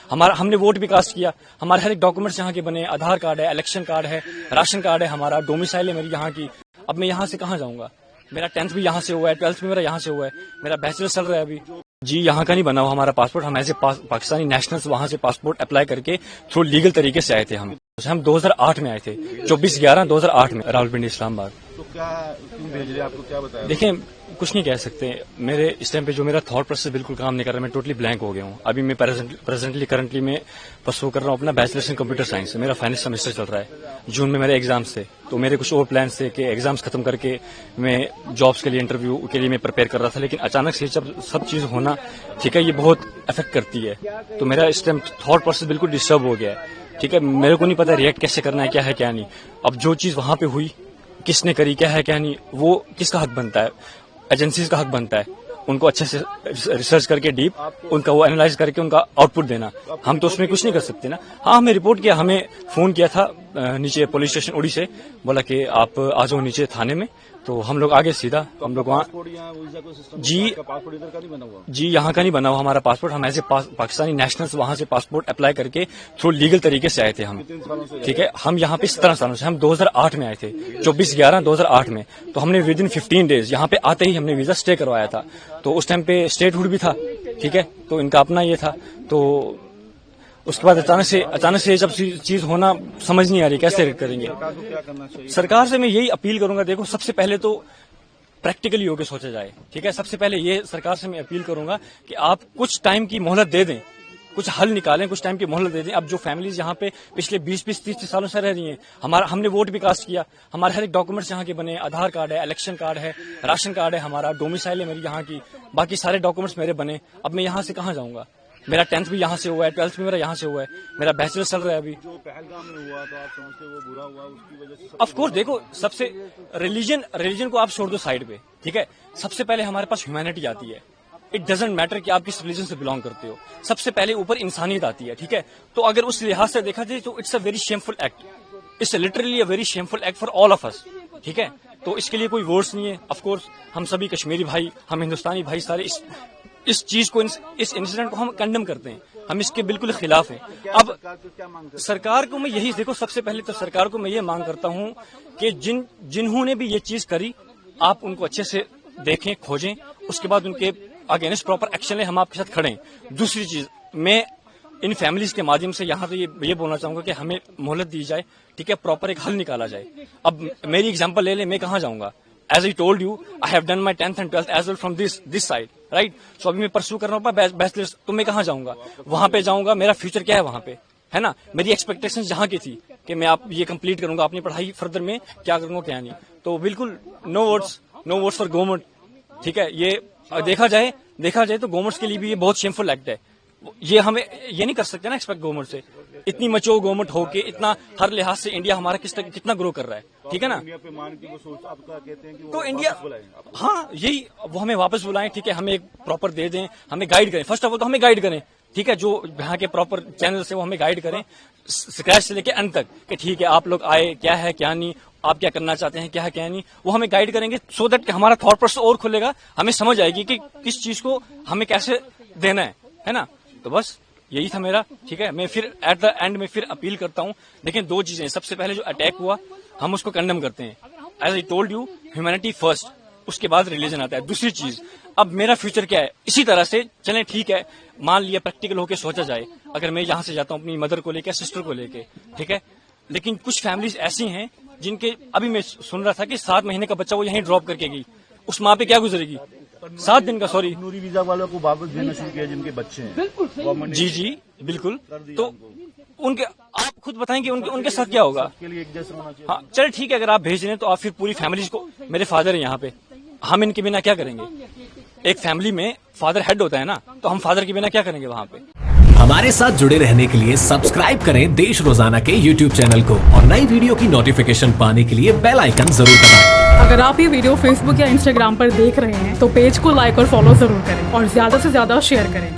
ہم نے ووٹ بھی کاسٹ کیا. ہمارے ہر ایک ڈاکومنٹس یہاں کے بنے, آدھار کارڈ ہے, الیکشن کارڈ ہے, راشن کارڈ ہے, ہمارا ڈومیسائل ہے میری یہاں کی. اب میں یہاں سے کہاں جاؤں گا؟ میرا 10th بھی یہاں سے ہوا ہے, 12th بھی میرا یہاں سے ہوا ہے, میرا بیچلر چل رہا ہے ابھی. جی یہاں کا نہیں بنا ہوا ہمارا پاسپورٹ. ہم ایز اے پاکستانی نیشنلز وہاں سے پاسپورٹ اپلائی کر کے تھرو لیگل طریقے سے آئے تھے. ہم 2008 میں آئے تھے, 24/11/2008 میں راولپنڈی اسلام آباد. تو کیوں بھیج رہے ہیں؟ آپ کو کیا بتایا؟ دیکھیں کچھ نہیں کہہ سکتے. میرے اس ٹائم پہ جو میرا تھاٹ پروسیس بالکل کام نہیں کر رہا, میں ٹوٹلی بلینک ہو گیا ہوں. ابھی میں کرنٹلی میں پرسو کر رہا ہوں اپنا بیچلرس ان کمپیوٹر سائنس. میرا فائنل سیمسٹر چل رہا ہے. جون میں میرے ایگزامس تھے, تو میرے کچھ اور پلانس تھے کہ ایگزامس ختم کر کے میں جابس کے لیے انٹرویو کے لیے میں پریپیئر کر رہا تھا. لیکن اچانک سے جب سب چیز ہونا ٹھیک ہے, یہ بہت افیکٹ کرتی ہے. تو میرا اس ٹائم تھاٹ پروسیس بالکل ڈسٹرب ہو گیا ہے. ٹھیک ہے, میرے کو نہیں پتا ریئیکٹ کیسے کرنا ہے, کیا ہے کیا نہیں. اب جو چیز وہاں پہ ہوئی, کس نے کری, کیا ہے کیا نہیں, وہ کس کا حق بنتا ہے؟ ایجنسیز کا حق بنتا ہے ان کو اچھے سے ریسرچ کر کے ڈیپ ان کا وہ اینالائز کر کے ان کا آؤٹ پٹ دینا. ہم تو اس میں کچھ نہیں کر سکتے نا. ہاں ہمیں رپورٹ کیا, ہمیں فون کیا تھا نیچے پولیس اسٹیشن اوڑی سے, بولا کہ آپ آ جاؤ نیچے تھانے میں. تو ہم لوگ آگے سیدھا ہم لوگ وہاں. جی یہاں کا نہیں بنا ہوا ہمارا پاسپورٹ. ہم ایز اے پاکستانی نیشنلز وہاں سے پاسپورٹ اپلائی کر کے تھرو لیگل طریقے سے آئے تھے. ٹھیک ہے, ہم یہاں پہ 17 سالوں سے, ہم 2008 میں آئے تھے, 24/11/2008 میں. تو ہم نے ود ان 15 days یہاں پہ آتے ہی ہم نے ویزا اسٹے کروایا تھا. تو اس ٹائم پہ اسٹیٹ ہوڈ بھی تھا. ٹھیک ہے, تو ان کا اپنا یہ تھا. تو اس کے بعد اچانک سے جب چیز ہونا سمجھ نہیں آ رہی کیسے کریں گے. سرکار سے میں یہی اپیل کروں گا, دیکھو سب سے پہلے تو پریکٹیکلی ہو کے سوچا جائے. ٹھیک ہے, سب سے پہلے یہ سرکار سے میں اپیل کروں گا کہ آپ کچھ ٹائم کی مہلت دے دیں, کچھ حل نکالیں, کچھ ٹائم کی مہلت دے دیں. اب جو فیملیز یہاں پہ پچھلے 20-30 سالوں سے رہ رہی ہیں, ہم نے ووٹ بھی کاسٹ کیا, ہمارے ہر ایک ڈاکومنٹس یہاں کے بنے, آدھار کارڈ ہے, الیکشن کارڈ ہے, راشن کارڈ ہے, ہمارا ڈومیسائل ہے میری یہاں کی, باقی سارے ڈاکومنٹس میرے بنے. اب میں یہاں سے کہاں جاؤں گا؟ میرا 10th بھی یہاں سے ہوا ہے, 12th بھی میرا یہاں سے ہوا ہے, میرا بیچلر چل رہا ہے ابھی. جو پہلگام میں ہوا تو آپ سمجھتے وہ برا ہوا, اس کی وجہ سے آف کورس دیکھو سب سے ریلیجن کو آپ چھوڑ دو سائڈ پہ. ٹھیک ہے, سب سے پہلے ہمارے پاس ہیومینٹی آتی ہے. اٹ ڈزنٹ میٹر کہ آپ کس ریلیجن سے بلانگ کرتے ہو, سب سے پہلے اوپر انسانیت آتی ہے. ٹھیک ہے, تو اگر اس لحاظ سے دیکھا جائے تو it's a very shameful act, it's a literally a very shameful act for all of us. ٹھیک ہے, تو اس کے لیے کوئی ورڈس نہیں ہے. آف کورس ہم سبھی کشمیری بھائی, ہم ہندوستانی بھائی سارے اس چیز کو, اس انسیڈنٹ کو ہم کنڈم کرتے ہیں, ہم اس کے بالکل خلاف ہیں. اب سرکار کو میں یہی دیکھو, سب سے پہلے تو سرکار کو میں یہ مانگ کرتا ہوں کہ جنہوں نے بھی یہ چیز کری, آپ ان کو اچھے سے دیکھیں, کھوجیں, اس کے بعد ان کے اگینسٹ پراپر ایکشن لیں. ہم آپ کے ساتھ کھڑے ہیں. دوسری چیز, میں ان فیملیز کے مادھیم سے یہاں پہ یہ بولنا چاہوں گا کہ ہمیں مہلت دی جائے. ٹھیک ہے, پراپر ایک حل نکالا جائے. اب میری اگزامپل لے لیں, میں کہاں جاؤں گا؟ As I told you, I have done my 10th and 12th as well from this side, right? So ابھی میں پرسو کر رہا ہوں بیچلرس, تو میں کہاں جاؤں گا؟ وہاں پہ جاؤں گا, میرا فیوچر کیا ہے وہاں پہ, ہے نا؟ میری ایکسپیکٹیشن جہاں کی تھی کہ میں آپ یہ کمپلیٹ کروں گا, اپنی پڑھائی فردر میں کیا کروں گا کیا نہیں. تو بالکل نو ووٹس فار گورنمنٹ. ٹھیک ہے, یہ دیکھا جائے تو گورنمنٹس کے لیے بھی یہ بہت شیمفل ایکٹ ہے. یہ ہمیں یہ نہیں کر سکتے نا ایکسپیکٹ گورنمنٹ سے. اتنی مچور گورنمنٹ ہو کے اتنا ہر لحاظ سے انڈیا ہمارا کتنا گرو کر رہا ہے. ٹھیک ہے نا, تو انڈیا ہاں یہی وہ ہمیں واپس بلائیں. ٹھیک ہے, ہمیں ایک پراپر دے دیں, ہمیں گائیڈ کریں. فرسٹ آف آل تو ہمیں گائیڈ کریں. ٹھیک ہے, جو یہاں کے پراپر چینل سے وہ ہمیں گائیڈ کریں اسکریچ سے لے کے اینڈ تک کہ ٹھیک ہے آپ لوگ آئے, کیا ہے کیا نہیں, آپ کیا کرنا چاہتے ہیں, کیا ہے کیا نہیں, وہ ہمیں گائیڈ کریں گے. سو دیٹ کہ ہمارا تھاٹ پروسیس اور کھلے گا, ہمیں سمجھ آئے گی کہ کس چیز کو ہمیں کیسے دینا ہے نا. تو بس یہی تھا میرا. ٹھیک ہے, میں پھر ایٹ دا اینڈ میں پھر اپیل کرتا ہوں. دیکھیں دو چیزیں, سب سے پہلے جو اٹیک ہوا ہم اس کو کنڈم کرتے ہیں. As I told you, humanity first, اس کے بعد ریلیجن آتا ہے. دوسری چیز, اب میرا فیوچر کیا ہے, اسی طرح سے چلیں. ٹھیک ہے, مان لیا پریکٹیکل ہو کے سوچا جائے, اگر میں یہاں سے جاتا ہوں اپنی مدر کو لے کے, سسٹر کو لے کے. ٹھیک ہے, لیکن کچھ فیملیز ایسی ہیں جن کے, ابھی میں سن رہا تھا کہ 7 مہینے کا بچہ وہ یہیں ڈراپ کر کے گئی. اس ماں پہ کیا گزرے گی؟ 7 دن کا, سوری, نوری ویزا والوں کو واپس بھیجنا شروع کیا جن کے بچے ہیں. جی بالکل. تو ان کے آپ خود بتائیں کہ ان کے ساتھ کیا ہوگا. ہاں چلے ٹھیک ہے, اگر آپ بھیج رہے ہیں تو آپ پھر پوری فیملیز کو, میرے فادر ہیں یہاں پہ, ہم ان کے بنا کیا کریں گے؟ ایک فیملی میں فادر ہیڈ ہوتا ہے نا, تو ہم فادر کے بنا کیا کریں گے وہاں پہ؟ ہمارے ساتھ جڑے رہنے کے لیے سبسکرائب کریں دیش روزانہ کے YouTube چینل کو, اور نئی ویڈیو کی نوٹیفیکیشن پانے کے لیے بیل آئیکن ضرور دبائیں. اگر آپ یہ ویڈیو فیس بک یا انسٹاگرام پر دیکھ رہے ہیں تو پیج کو لائک اور فالو ضرور کریں, اور زیادہ سے زیادہ شیئر کریں.